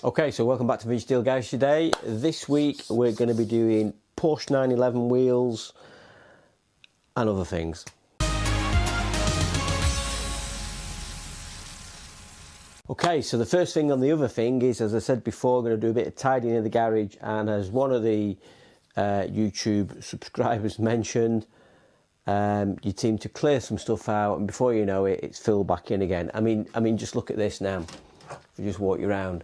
Okay, so welcome back to Vintage Steel Garage today. This week we're going to be doing Porsche 911 wheels and other things. Okay, so the first thing on the other thing is, as I said before, going to do a bit of tidying in the garage, and as one of the YouTube subscribers mentioned, you seem to clear some stuff out, and before you know it, it's filled back in again. I mean, just look at this now. If you just walk you around.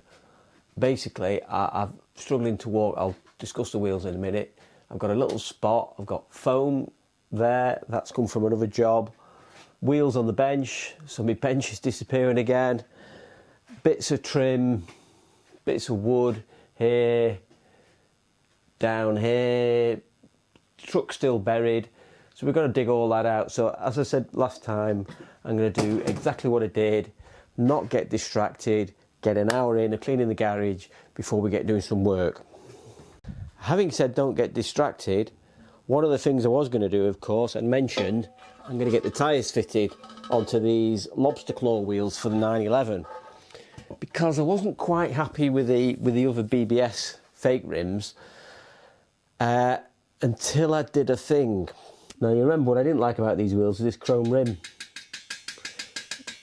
Basically, I'm struggling to walk. I'll discuss the wheels in a minute. I've got a little spot. I've got foam there. That's come from another job. Wheels on the bench. So my bench is disappearing again. Bits of trim, bits of wood here, down here. Truck still buried. So we've got to dig all that out. So as I said last time, I'm going to do exactly what I did. Not get distracted. Get an hour in of cleaning the garage before we get doing some work. Having said don't get distracted, one of the things I was going to do, of course, and mentioned, I'm going to get the tyres fitted onto these lobster claw wheels for the 911, because I wasn't quite happy with the other BBS fake rims until I did a thing. Now you remember what I didn't like about these wheels is this chrome rim,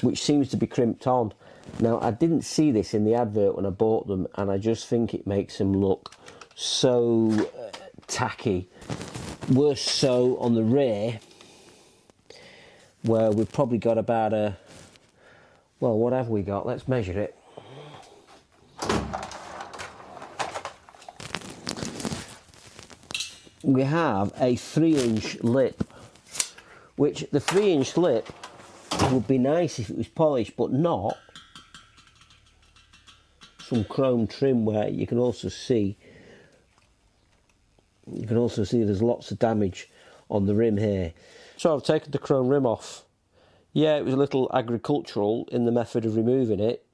which seems to be crimped on. Now, I didn't see this in the advert when I bought them, and I just think it makes them look so tacky. Worse so on the rear, where we've probably got about a, well, what have we got? Let's measure it. We have a 3-inch lip, which the 3-inch lip would be nice if it was polished, but not. Some chrome trim where you can also see there's lots of damage on the rim here. So I've taken the chrome rim off. Yeah, it was a little agricultural in the method of removing it,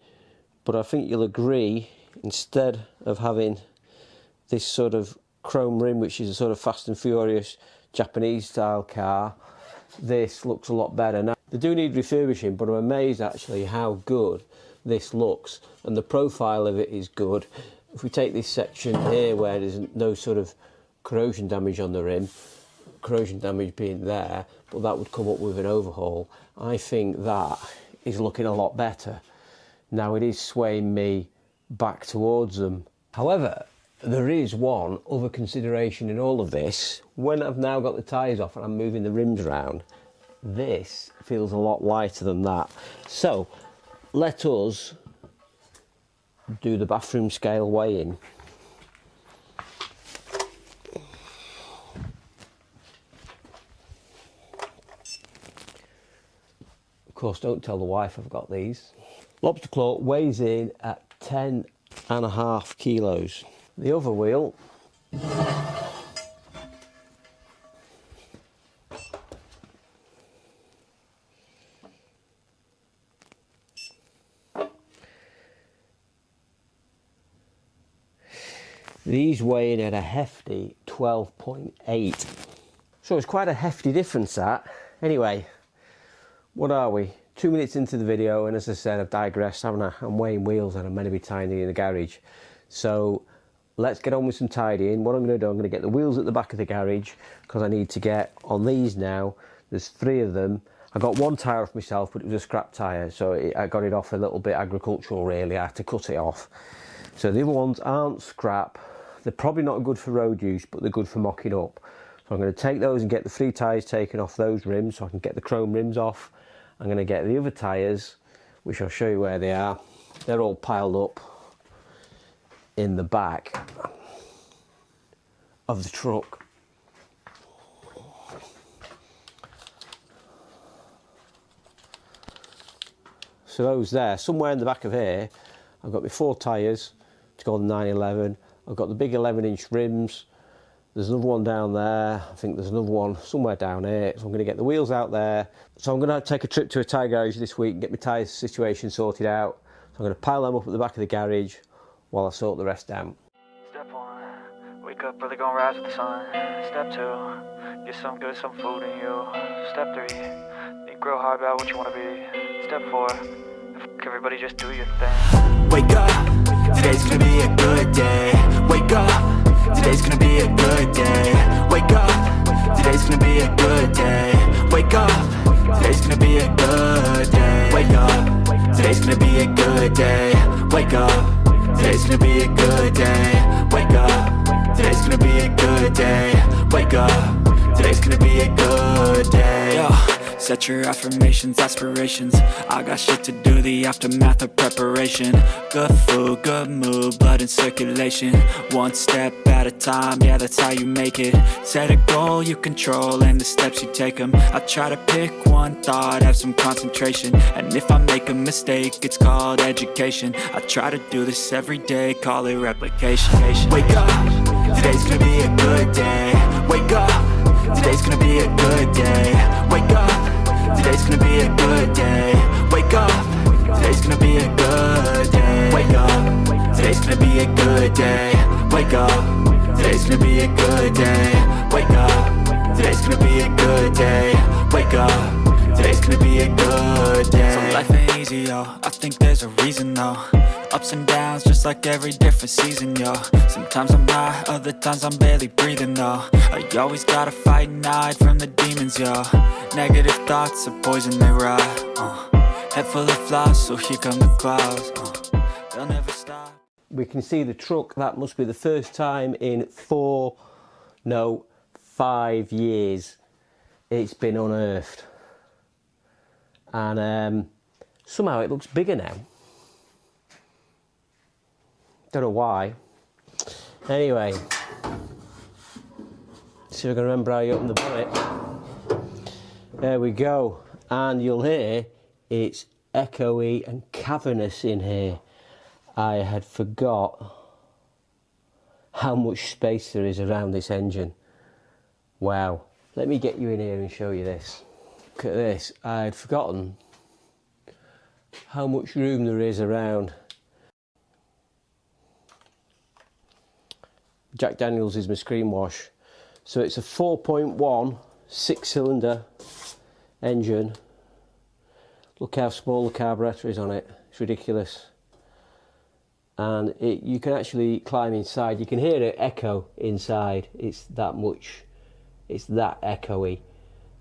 but I think you'll agree, instead of having this sort of chrome rim, which is a sort of Fast and Furious Japanese style car, this looks a lot better. Now, they do need refurbishing, but I'm amazed actually how good this looks, and the profile of it is good. If we take this section here where there's no sort of corrosion damage on the rim, corrosion damage being there, but that would come up with an overhaul, I think that is looking a lot better. Now it is swaying me back towards them. However, there is one other consideration in all of this. When I've now got the tyres off and I'm moving the rims around, this feels a lot lighter than that. So let us do the bathroom scale weighing. Of course, don't tell the wife I've got these. Lobster claw weighs in at 10.5 kilos. The other wheel these weigh in at a hefty 12.8. So it's quite a hefty difference that. Anyway, what are we? 2 minutes into the video, and as I said, I've digressed, haven't I? I'm weighing wheels and I'm meant to be tidying in the garage. So let's get on with some tidying. What I'm going to do, I'm going to get the wheels at the back of the garage, because I need to get on these now. There's 3 of them. I got one tyre off myself, but it was a scrap tyre, so I got it off a little bit agricultural really. I had to cut it off. So the other ones aren't scrap. They're probably not good for road use, but they're good for mocking up. So I'm going to take those and get the 3 tyres taken off those rims so I can get the chrome rims off. I'm going to get the other tyres, which I'll show you where they are. They're all piled up in the back of the truck. So those there, somewhere in the back of here, I've got my 4 tyres to go on the 911. I've got the big 11-inch rims. There's another one down there. I think there's another one somewhere down here. So I'm going to get the wheels out there. So I'm going to take a trip to a tyre garage this week and get my tyre situation sorted out. So I'm going to pile them up at the back of the garage while I sort the rest out. Step 1, wake up early, gonna rise with the sun. Step 2, get some good, some food in you. Step 3, think real hard about what you want to be. Step 4, everybody just do your thing. Wake up, today's gonna be a good day. Wake up, today's gonna be a good day. Wake up, today's gonna be a good day. Wake up, today's gonna be a good day. Wake up, today's gonna be a good day. Wake up, today's gonna be a good day. Wake up, today's gonna be a good day. Wake up, today's gonna be a good day. Yo, set your affirmations, aspirations. I got shit to do, the aftermath of preparation. Good food, good mood, blood in circulation. One step at a time, yeah, that's how you make it. Set a goal you control and the steps you take them. I try to pick one thought, have some concentration. And if I make a mistake, it's called education. I try to do this every day, call it replication. Wake up, today's gonna be a good day. Wake up, today's gonna be a good day. Wake up, today's gonna be a good day. Wake up, today's gonna be a good day. Wake up, today's gonna be a good day. Wake up, today's gonna be a good day. Wake up, today's gonna be a good day. Wake up, today's gonna be a good day. So life ain't easy, yo, I think there's a reason though. Ups and downs, just like every different season, yo. Sometimes I'm high, other times I'm barely breathing, though. I always gotta fight and hide from the demons, yo. Negative thoughts are poison, they rot. Head full of flies, so here come the clouds. They'll never stop. We can see the truck. That must be the first time in 5 years it's been unearthed. And somehow it looks bigger now. Don't know why. Anyway, see if I can remember how you open the bonnet. There we go. And you'll hear it's echoey and cavernous in here. I had forgot how much space there is around this engine. Wow. Let me get you in here and show you this. Look at this. I had forgotten how much room there is around. Jack Daniels is my screen wash. So it's a 4.1 6-cylinder engine. Look how small the carburettor is on it. It's ridiculous. And you can actually climb inside. You can hear it echo inside. It's that much. It's that echoey.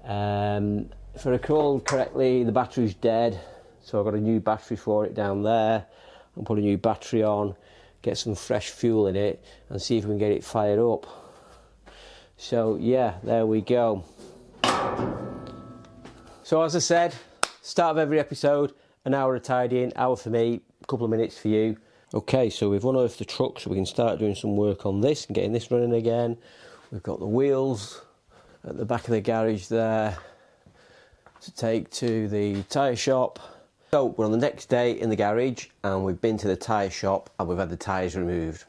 If I recall correctly, the battery's dead. So I've got a new battery for it down there. I'll put a new battery on, get some fresh fuel in it and see if we can get it fired up. So yeah, there we go. So as I said, start of every episode, an hour of tidying, hour for me, a couple of minutes for you. Okay, so we've unearthed the truck, so we can start doing some work on this and getting this running again. We've got the wheels at the back of the garage there to take to the tyre shop. So we're on the next day in the garage and we've been to the tyre shop and we've had the tyres removed.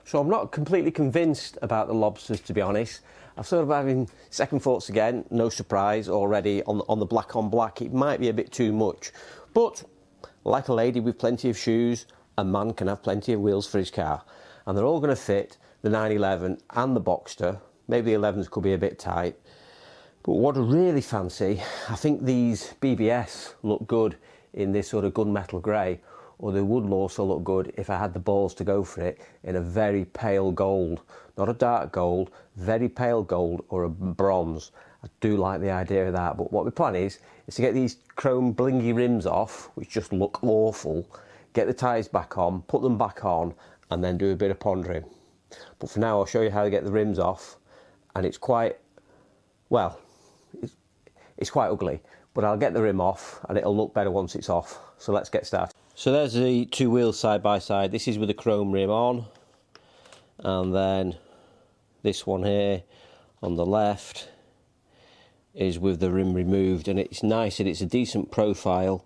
So I'm not completely convinced about the lobsters, to be honest. I'm sort of having second thoughts again, no surprise already on the black on black. It might be a bit too much, but like a lady with plenty of shoes, a man can have plenty of wheels for his car, and they're all going to fit the 911 and the Boxster. Maybe the 11s could be a bit tight, but what I really fancy, I think these BBS look good in this sort of gunmetal grey, or they would also look good if I had the balls to go for it in a very pale gold, not a dark gold, very pale gold or a bronze. I do like the idea of that, but what the plan is to get these chrome blingy rims off, which just look awful, get the tyres back on, put them back on, and then do a bit of pondering. But for now, I'll show you how to get the rims off, and it's quite, well, it's quite ugly, but I'll get the rim off, and it'll look better once it's off. So let's get started. So there's the two wheels side by side. This is with the chrome rim on, and then this one here on the left is with the rim removed, and it's nice and it's a decent profile.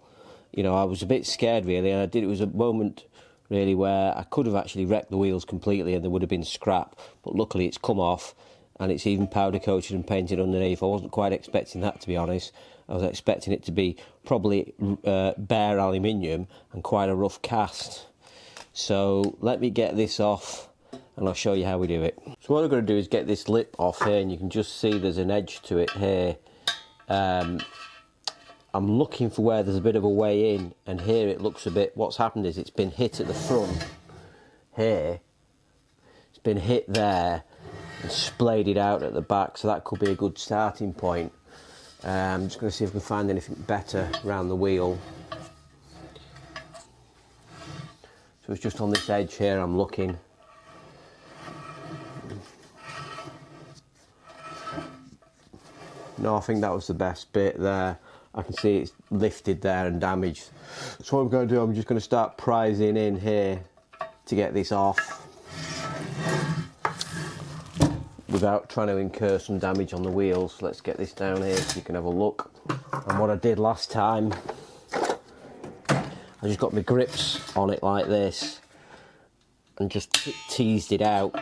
You know, I was a bit scared really, and it was a moment really where I could have actually wrecked the wheels completely and there would have been scrap, but luckily it's come off and it's even powder coated and painted underneath. I wasn't quite expecting that, to be honest. I was expecting it to be probably bare aluminium and quite a rough cast. So let me get this off and I'll show you how we do it. So what I'm going to do is get this lip off here, and you can just see there's an edge to it here. I'm looking for where there's a bit of a way in, and here it looks a bit, what's happened is it's been hit at the front here, it's been hit there and splayed it out at the back, so that could be a good starting point. I'm just going to see if we can find anything better around the wheel. So it's just on this edge here I'm looking. No, I think that was the best bit there. I can see it's lifted there and damaged. So what I'm going to do, I'm just going to start prising in here to get this off without trying to incur some damage on the wheels. Let's get this down here so you can have a look. And what I did last time, I just got my grips on it like this and just teased it out.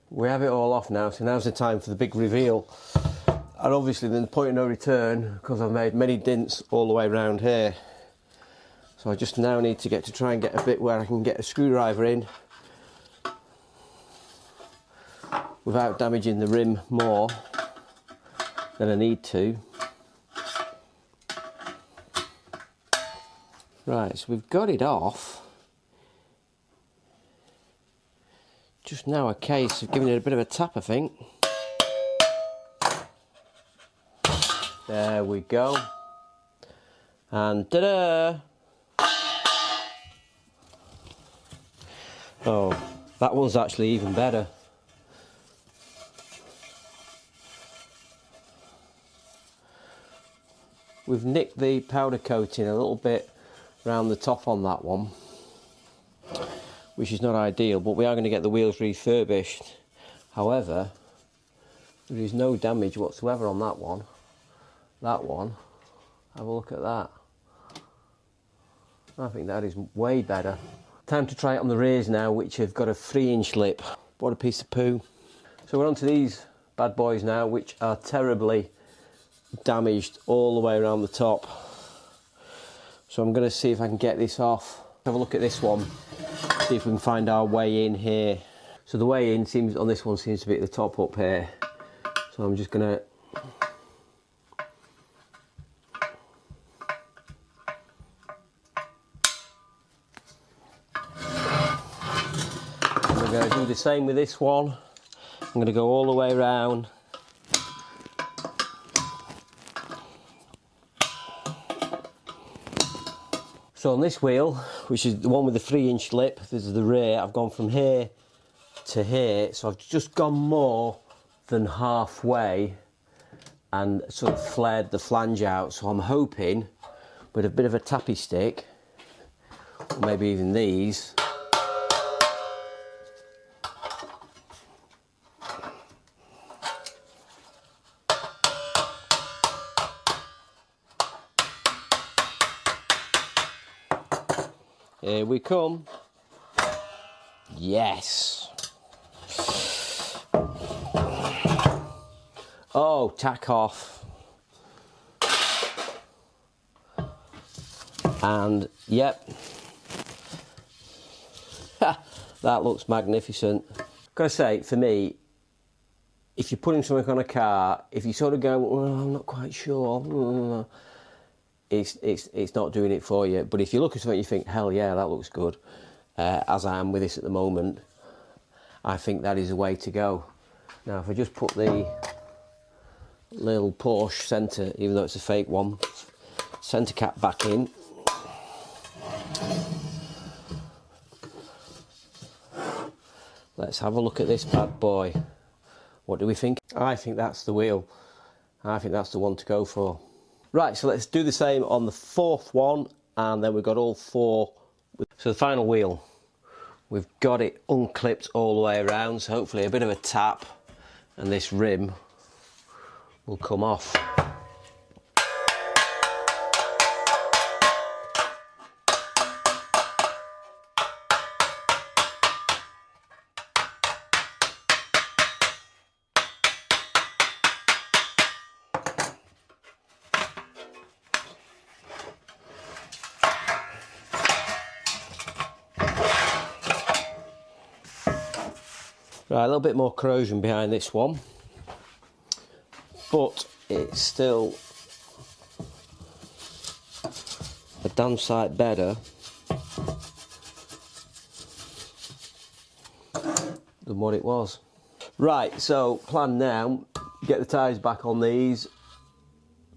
We have it all off now, so now's the time for the big reveal. And obviously then the point of no return, because I've made many dents all the way around here. So I just now need to try and get a bit where I can get a screwdriver in without damaging the rim more than I need to. Right, so we've got it off. Just now a case of giving it a bit of a tap, I think. There we go. And ta-da! Oh, that one's actually even better. We've nicked the powder coating a little bit around the top on that one, which is not ideal, but we are going to get the wheels refurbished. However, there is no damage whatsoever on that one. That one, have a look at that. I think that is way better. Time to try it on the rears now, which have got a 3-inch lip. What a piece of poo. So we're on to these bad boys now, which are terribly damaged all the way around the top. So I'm going to see if I can get this off. Have a look at this one. See if we can find our way in here. So the way in seems on this one seems to be at the top up here. So I'm just gonna do the same with this one. I'm going to go all the way around. So on this wheel, which is the one with the 3-inch lip, this is the rear, I've gone from here to here, so I've just gone more than halfway and sort of flared the flange out. So I'm hoping with a bit of a tappy stick, or maybe even these, here we come. Yes. Oh, tack off. And yep. That looks magnificent. Gotta say, for me, if you're putting something on a car, if you sort of go, well, I'm not quite sure, it's not doing it for you. But if you look at something you think, hell yeah, that looks good, as I am with this at the moment, I think that is the way to go. Now if I just put the little Porsche centre, even though it's a fake one, centre cap back in. Let's have a look at this bad boy. What do we think? I think that's the wheel. I think that's the one to go for. Right, so let's do the same on the fourth one, and then we've got all four. So the final wheel, we've got it unclipped all the way around, so hopefully a bit of a tap and this rim will come off. Right, a little bit more corrosion behind this one, but it's still a damn sight better than what it was. Right, so plan now, get the tyres back on these,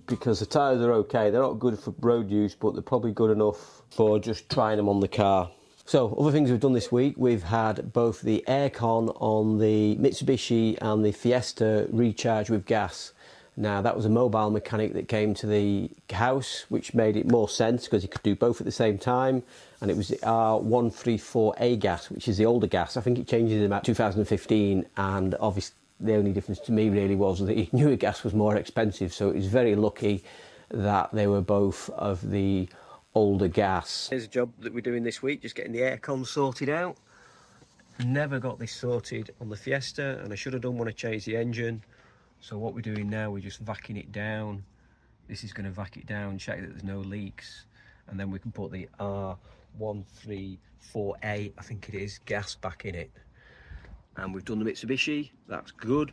because the tyres are okay. They're not good for road use, but they're probably good enough for just trying them on the car. So, other things we've done this week, we've had both the aircon on the Mitsubishi and the Fiesta recharged with gas. Now, that was a mobile mechanic that came to the house, which made it more sense because he could do both at the same time. And it was the R134A gas, which is the older gas. I think it changes in about 2015, and obviously the only difference to me really was the newer gas was more expensive, so it was very lucky that they were both of the older gas. Here's a job that we're doing this week, just getting the aircon sorted out. Never got this sorted on the Fiesta, and I should have done when I changed the engine. So what we're doing now, we're just vacuuming it down. This is going to vac it down, check that there's no leaks, and then we can put the R134A, I think it is, gas back in it. And we've done the Mitsubishi, that's good.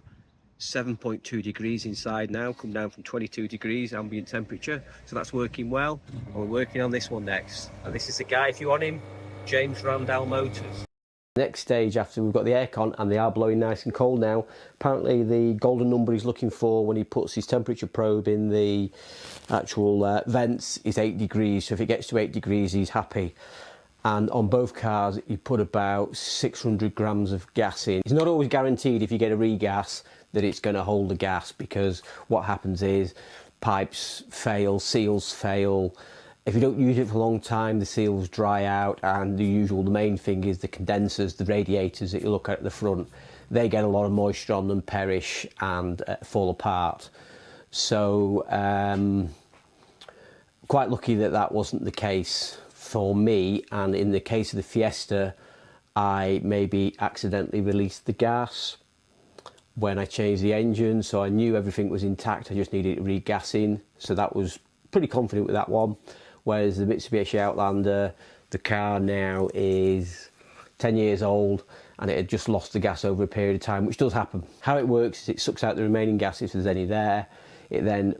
7.2 degrees inside now, come down from 22 degrees ambient temperature, so that's working well. And we're working on this one next, and this is the guy, if you want him, James Randall Motors. Next stage, after we've got the aircon and they are blowing nice and cold now, apparently the golden number he's looking for when he puts his temperature probe in the actual vents is 8 degrees, so if it gets to 8 degrees he's happy. And on both cars he put about 600 grams of gas in. It's not always guaranteed if you get a regas that it's going to hold the gas, because what happens is pipes fail, seals fail. If you don't use it for a long time, the seals dry out, and the main thing is the condensers, the radiators that you look at the front, they get a lot of moisture on them, perish and fall apart. So quite lucky that that wasn't the case for me, and in the case of the Fiesta, I maybe accidentally released the gas when I changed the engine, so I knew everything was intact, I just needed regassing, so that was pretty confident with that one. Whereas the Mitsubishi Outlander, the car now is 10 years old and it had just lost the gas over a period of time, which does happen. How it works is it sucks out the remaining gas if there's any there, it then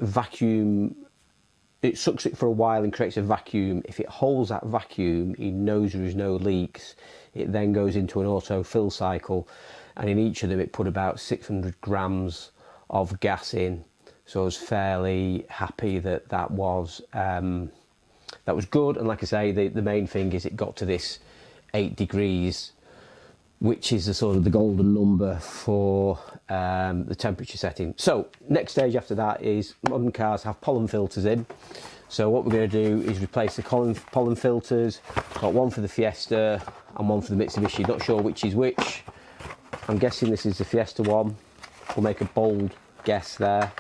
it sucks it for a while and creates a vacuum. If it holds that vacuum, it knows there is no leaks, it then goes into an auto fill cycle, and in each of them it put about 600 grams of gas in, so I was fairly happy that that was good. And like I say, the main thing is it got to this 8 degrees, which is the sort of the golden number for the temperature setting. So next stage after that is modern cars have pollen filters in. So what we're going to do is replace the pollen filters. Got one for the Fiesta and one for the Mitsubishi. Not sure which is which. I'm guessing this is the Fiesta one. We'll make a bold guess there,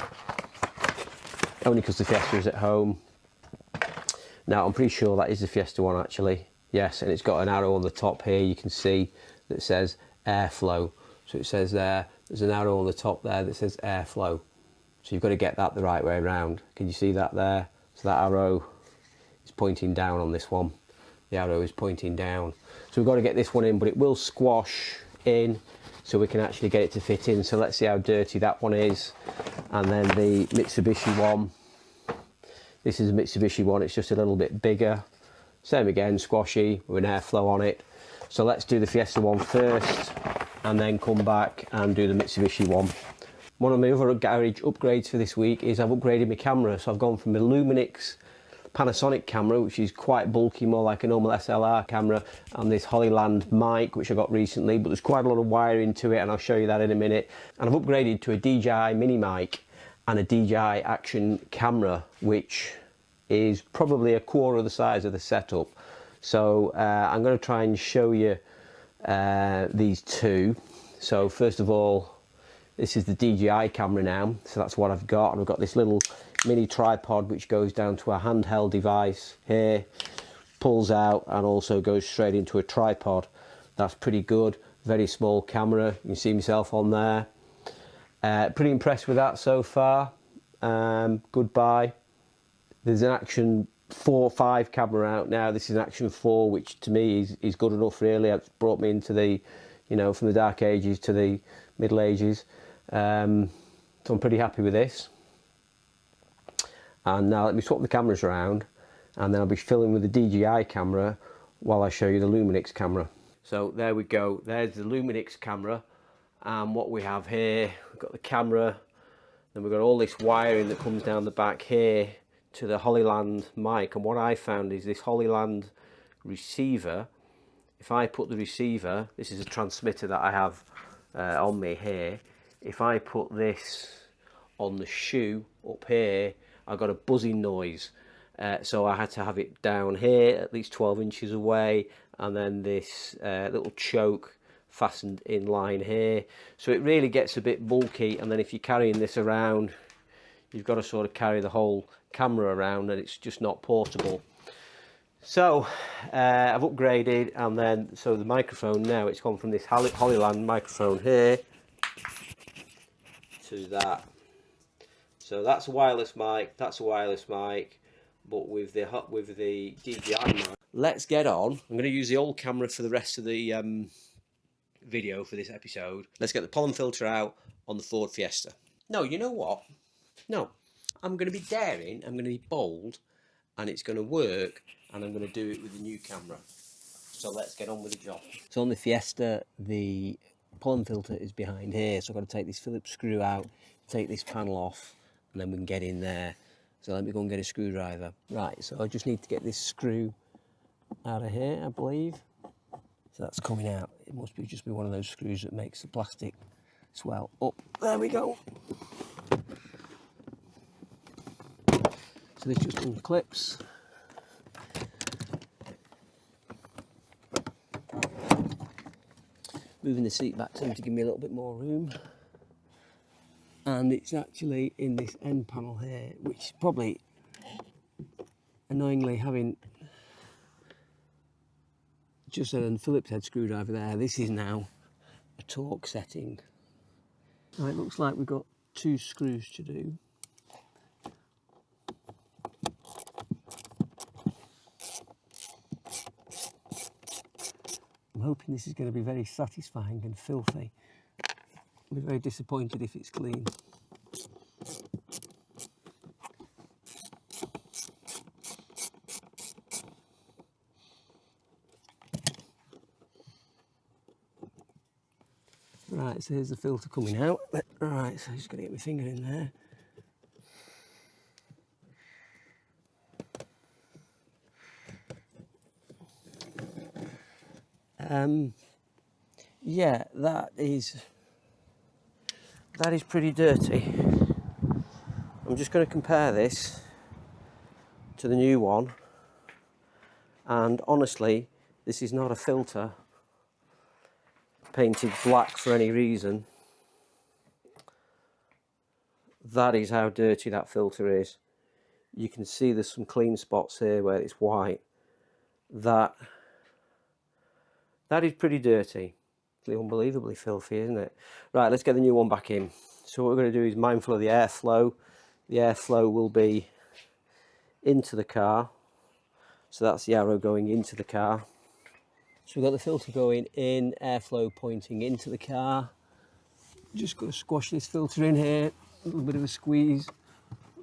only because the Fiesta is at home. Now I'm pretty sure that is the Fiesta one actually. Yes, and it's got an arrow on the top here, you can see, that says airflow. So it says there's an arrow on the top there that says airflow. So you've got to get that the right way around. Can you see that there? So that arrow is pointing down on this one. The arrow is pointing down. So we've got to get this one in, but it will squash in so we can actually get it to fit in. So let's see how dirty that one is. And then the Mitsubishi one. This is a Mitsubishi one, it's just a little bit bigger. Same again, squashy, with an airflow on it. So let's do the Fiesta one first, and then come back and do the Mitsubishi one. One of my other garage upgrades for this week is I've upgraded my camera. So I've gone from a Luminix Panasonic camera, which is quite bulky, more like a normal SLR camera, and this Hollyland mic, which I got recently, but there's quite a lot of wiring to it, and I'll show you that in a minute. And I've upgraded to a DJI mini mic and a DJI action camera, which is probably a quarter of the size of the setup. So I'm going to try and show you these two. So first of all, this is the DJI camera now, so that's what I've got, and I've got this little mini tripod which goes down to a handheld device here, pulls out and also goes straight into a tripod. That's pretty good, very small camera, you can see myself on there. Pretty impressed with that so far. Good buy. There's an Action 4.5 camera out now. This is an Action 4, which to me is good enough really. It's brought me into the you know, from the Dark Ages to the Middle Ages. So I'm pretty happy with this. And now let me swap the cameras around, and then I'll be filming with the DJI camera while I show you the Luminix camera. So there we go, there's the Luminix camera, and what we have here, we've got the camera, then we've got all this wiring that comes down the back here to the Hollyland mic. And what I found is this Hollyland receiver, if I put the receiver, this is a transmitter that I have on me here, if I put this on the shoe up here, I got a buzzing noise. So I had to have it down here at least 12 inches away, and then this little choke fastened in line here. So it really gets a bit bulky, and then if you're carrying this around, you've got to sort of carry the whole camera around, and it's just not portable. So I've upgraded, and then so the microphone now, it's gone from this Hollyland microphone here to that. So that's a wireless mic, that's a wireless mic, but with the DJI mic. Let's get on. I'm going to use the old camera for the rest of the video for this episode. Let's get the pollen filter out on the Ford Fiesta. No, you know what? No, I'm going to be daring, I'm going to be bold, and it's going to work, and I'm going to do it with the new camera. So let's get on with the job. So on the Fiesta, the pollen filter is behind here, so I've got to take this Phillips screw out, take this panel off, and then we can get in there. So let me go and get a screwdriver. Right, so I just need to get this screw out of here, I believe. So that's coming out. It must be just be one of those screws that makes the plastic swell up. There we go. So this just unclips. Moving the seat back to give me a little bit more room. And it's actually in this end panel here, which is probably annoyingly having just a Phillips head screwdriver there. This is now a torque setting. Right, it looks like we've got 2 screws to do. I'm hoping this is going to be very satisfying and filthy. I'll be very disappointed if it's clean. Right, so here's the filter coming out. Right, so I'm just going to get my finger in there. Yeah, that is pretty dirty. I'm just going to compare this to the new one, and honestly, this is not a filter painted black for any reason. That is how dirty that filter is. You can see there's some clean spots here where it's white. That is pretty dirty. It's unbelievably filthy, isn't it? Right, let's get the new one back in. So what we're going to do is mindful of the airflow. The airflow will be into the car. So that's the arrow going into the car. So we've got the filter going in, airflow pointing into the car. Just got to squash this filter in here, a little bit of a squeeze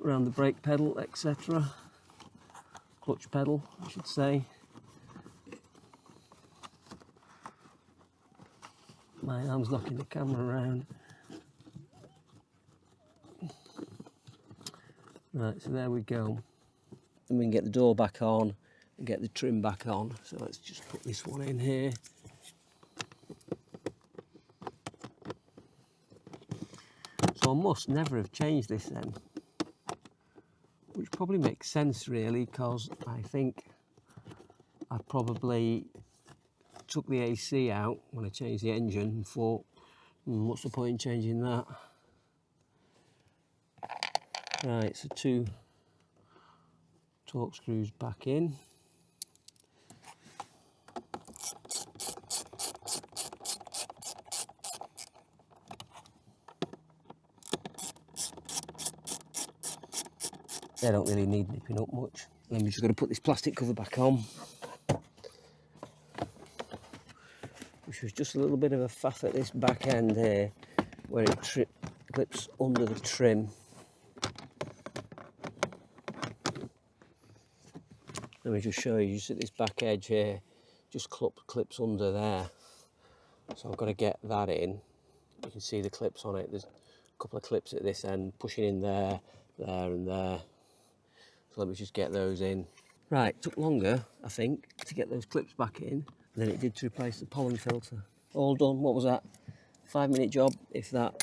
around the brake pedal, etc. Clutch pedal, I should say. My arm's knocking the camera around. Right, so there we go. Then we can get the door back on and get the trim back on. So let's just put this one in here. So I must never have changed this then, which probably makes sense really, because I think I probably took the AC out when I changed the engine and thought, what's the point in changing that? Right, so 2 torque screws back in. They don't really need nipping up much. Then we're just going to put this plastic cover back on, which was just a little bit of a faff at this back end here, where it clips under the trim. Let me just show you, at this back edge here, just clips under there. So I've got to get that in. You can see the clips on it. There's a couple of clips at this end, pushing in there, there and there. So let me just get those in. Right, took longer, I think, to get those clips back in than it did to replace the pollen filter. All done, what was that? 5-minute job, if that.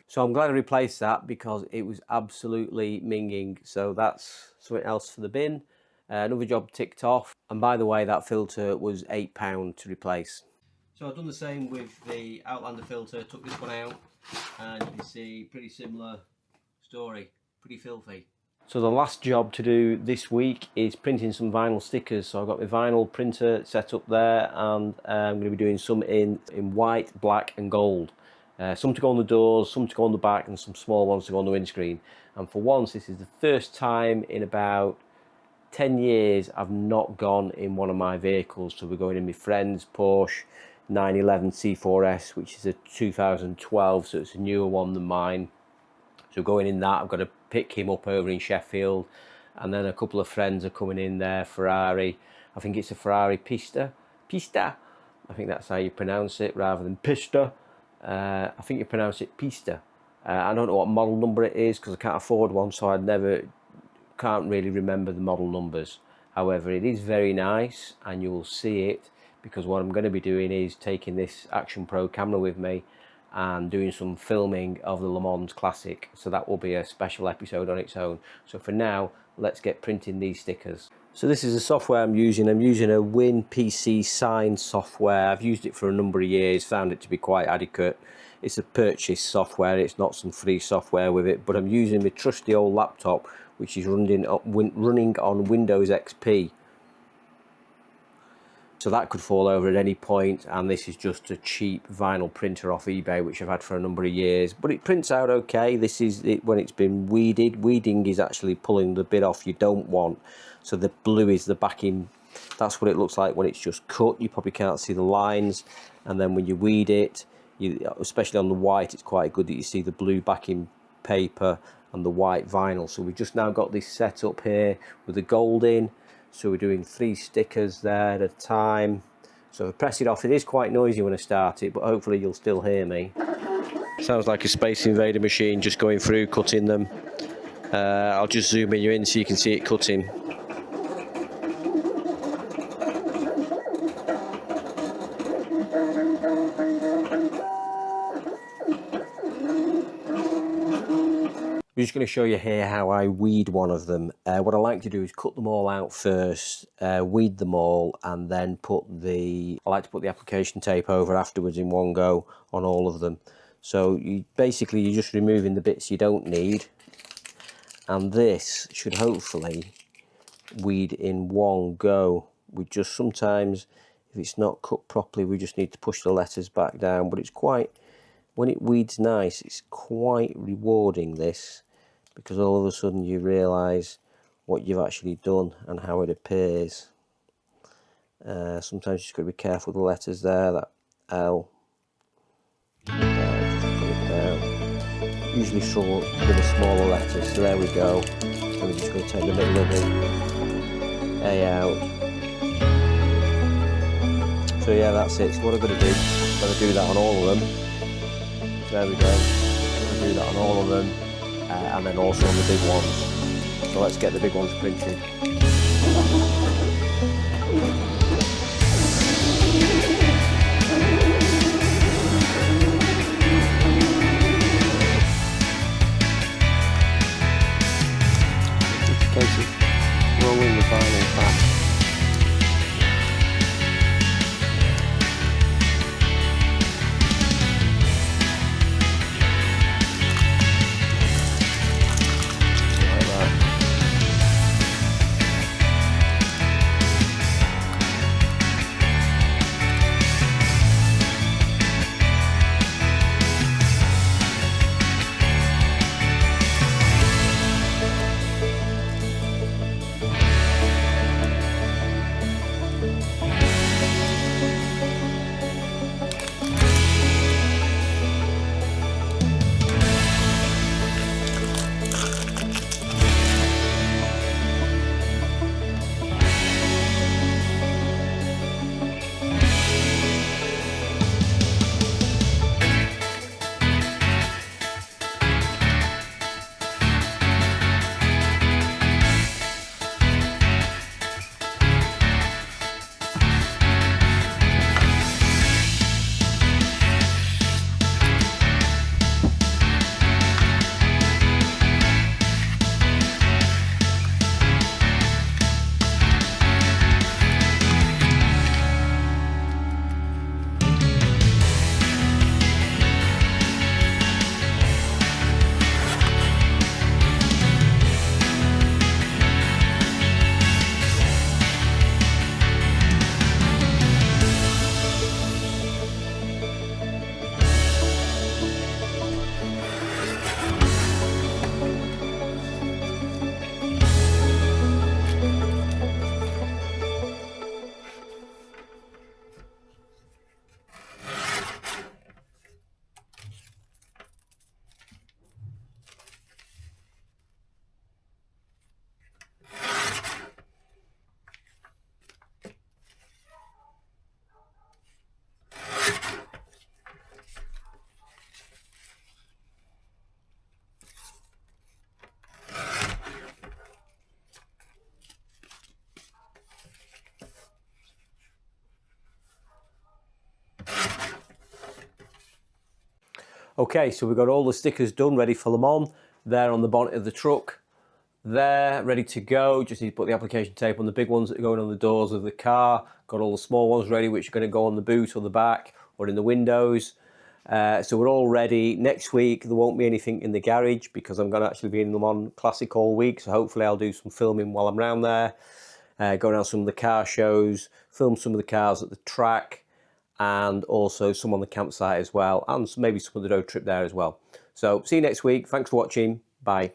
So I'm glad I replaced that because it was absolutely minging. So that's something else for the bin. Another job ticked off. And by the way, that filter was £8 to replace. So I've done the same with the Outlander filter, took this one out, and you can see pretty similar story, pretty filthy. So the last job to do this week is printing some vinyl stickers. So I've got my vinyl printer set up there, and I'm going to be doing some in white, black and gold. Some to go on the doors, some to go on the back, and some small ones to go on the windscreen. And for once, this is the first time in about 10 years I've not gone in one of my vehicles. So we're going in my friend's Porsche 911 C4S, which is a 2012, so it's a newer one than mine. So going in that, I've got to pick him up over in Sheffield, and then a couple of friends are coming in there, Ferrari. I think it's a Ferrari Pista. I think that's how you pronounce it rather than Pista. I think you pronounce it Pista. I don't know what model number it is because I can't afford one, so can't really remember the model numbers. However, it is very nice, and you will see it because what I'm going to be doing is taking this Action Pro camera with me and doing some filming of the Le Mans Classic. So that will be a special episode on its own. So for now, let's get printing these stickers. So this is the software I'm using. I'm using a WinPC Sign software. I've used it for a number of years, found it to be quite adequate. It's a purchase software, it's not some free software with it, but I'm using my trusty old laptop, which is running on Windows XP. So that could fall over at any point, and this is just a cheap vinyl printer off eBay which I've had for a number of years, but it prints out okay. This is it when it's been weeded. Weeding is actually pulling the bit off you don't want. So the blue is the backing. That's what it looks like when it's just cut. You probably can't see the lines, and then when you weed it, especially on the white, it's quite good that you see the blue backing paper and the white vinyl. So we've just now got this set up here with the gold in. So we're doing 3 stickers there at a time. So if I press it off, it is quite noisy when I start it, but hopefully you'll still hear me. Sounds like a Space Invader machine just going through, cutting them. I'll just zoom you in so you can see it cutting. I'm just going to show you here how I weed one of them. What I like to do is cut them all out first, weed them all, and then I like to put the application tape over afterwards in one go on all of them. So you're just removing the bits you don't need, and this should hopefully weed in one go. Sometimes if it's not cut properly, we just need to push the letters back down, but when it weeds nice, it's quite rewarding, this, because all of a sudden you realise what you've actually done and how it appears. Sometimes you just got to be careful with the letters there, that L. Just put it down. Usually struggle with the smaller letters, so there we go. And we're just going to take the middle of the A out. So yeah, that's it. So what I'm going to do, I'm going to do that on all of them. There we go. I'm going to do that on all of them, and then also on the big ones. So let's get the big ones printed. Just a case of rolling the vinyl back. Okay, so we've got all the stickers done, ready for Le Mans. They're on the bonnet of the truck. They're ready to go. Just need to put the application tape on the big ones that are going on the doors of the car. Got all the small ones ready, which are going to go on the boot or the back or in the windows. So we're all ready. Next week, there won't be anything in the garage because I'm going to actually be in Le Mans Classic all week. So hopefully I'll do some filming while I'm around there. Go around some of the car shows, film some of the cars at the track, and also some on the campsite as well, and maybe some of the road trip there as well. So see you next week. Thanks for watching. Bye.